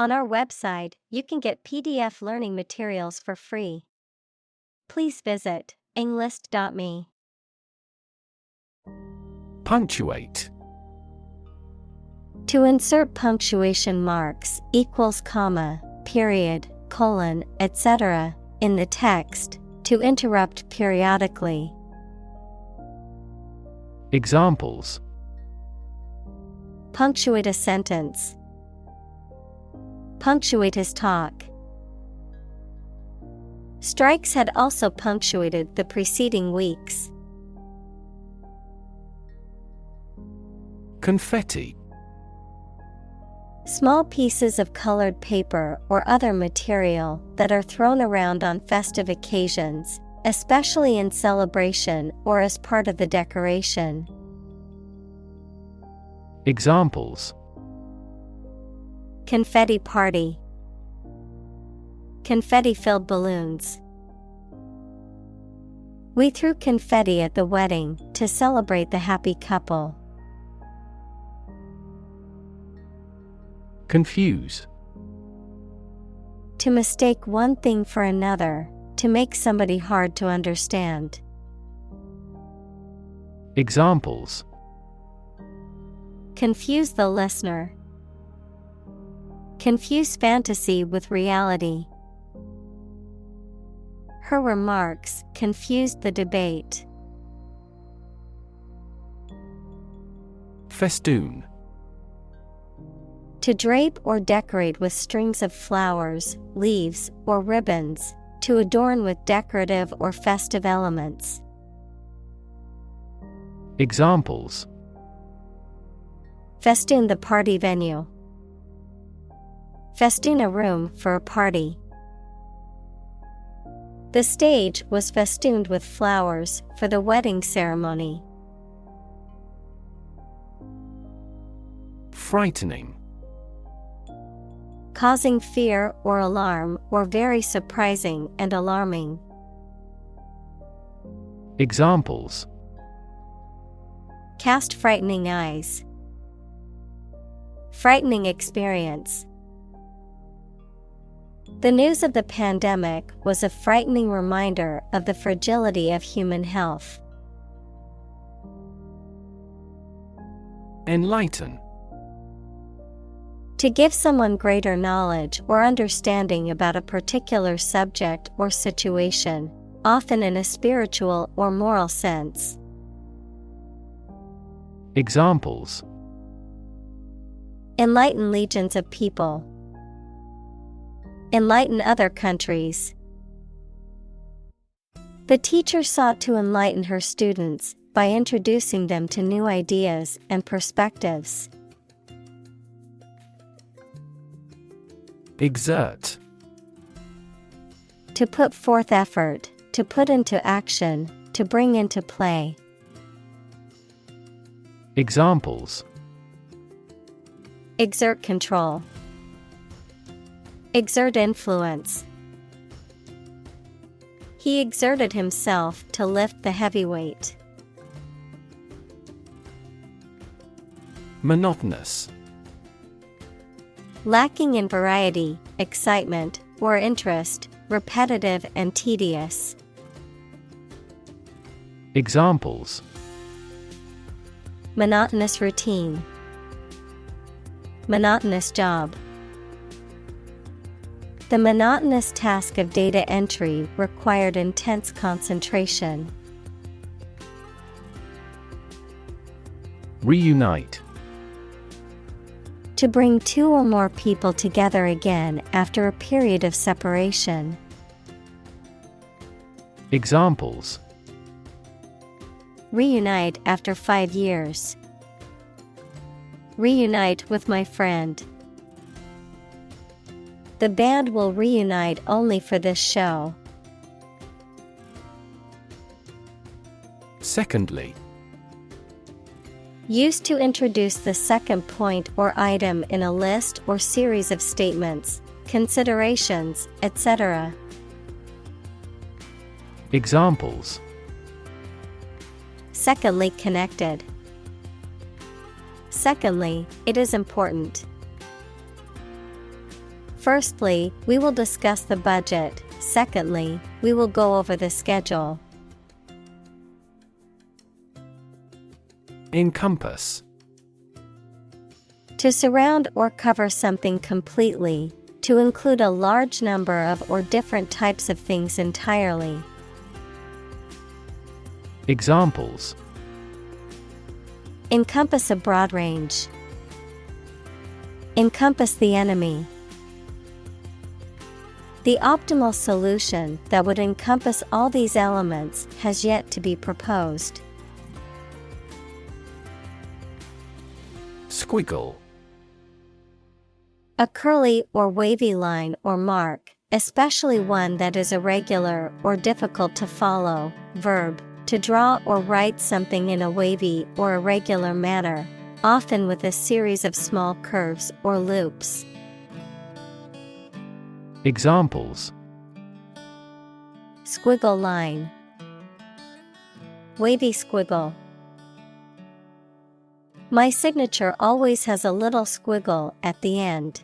On our website, you can get PDF learning materials for free. Please visit englist.me. Punctuate. To insert punctuation marks, equals, comma, period, colon, etc. in the text, to interrupt periodically. Examples: Punctuate a sentence. Punctuate his talk. Strikes had also punctuated the preceding weeks. Confetti. Small pieces of colored paper or other material that are thrown around on festive occasions, especially in celebration or as part of the decoration. Examples: Confetti party. Confetti-filled balloons. We threw confetti at the wedding to celebrate the happy couple. Confuse. To mistake one thing for another, to make somebody hard to understand. Examples: Confuse the listener. Confuse fantasy with reality. Her remarks confused the debate. Festoon. To drape or decorate with strings of flowers, leaves, or ribbons, to adorn with decorative or festive elements. Examples: Festoon the party venue. Festoon a room for a party. The stage was festooned with flowers for the wedding ceremony. Frightening. Causing fear or alarm, or very surprising and alarming. Examples: Cast frightening eyes. Frightening experience. The news of the pandemic was a frightening reminder of the fragility of human health. Enlighten. To give someone greater knowledge or understanding about a particular subject or situation, often in a spiritual or moral sense. Examples: Enlighten legions of people. Enlighten other countries. The teacher sought to enlighten her students by introducing them to new ideas and perspectives. Exert. To put forth effort, to put into action, to bring into play. Examples: Exert control. Exert influence. He exerted himself to lift the heavy weight. Monotonous. Lacking in variety, excitement, or interest, repetitive and tedious. Examples: Monotonous routine. Monotonous job. The monotonous task of data entry required intense concentration. Reunite. To bring two or more people together again after a period of separation. Examples: Reunite after 5 years. Reunite with my friend. The band will reunite only for this show. Secondly. Used to introduce the second point or item in a list or series of statements, considerations, etc. Examples: Secondly connected. Secondly, it is important. Firstly, we will discuss the budget. Secondly, we will go over the schedule. Encompass. To surround or cover something completely, to include a large number of or different types of things entirely. Examples: Encompass a broad range. Encompass the enemy. The optimal solution that would encompass all these elements has yet to be proposed. Squiggle. A curly or wavy line or mark, especially one that is irregular or difficult to follow. Verb, to draw or write something in a wavy or irregular manner, often with a series of small curves or loops. Examples: Squiggle line. Wavy squiggle. My signature always has a little squiggle at the end.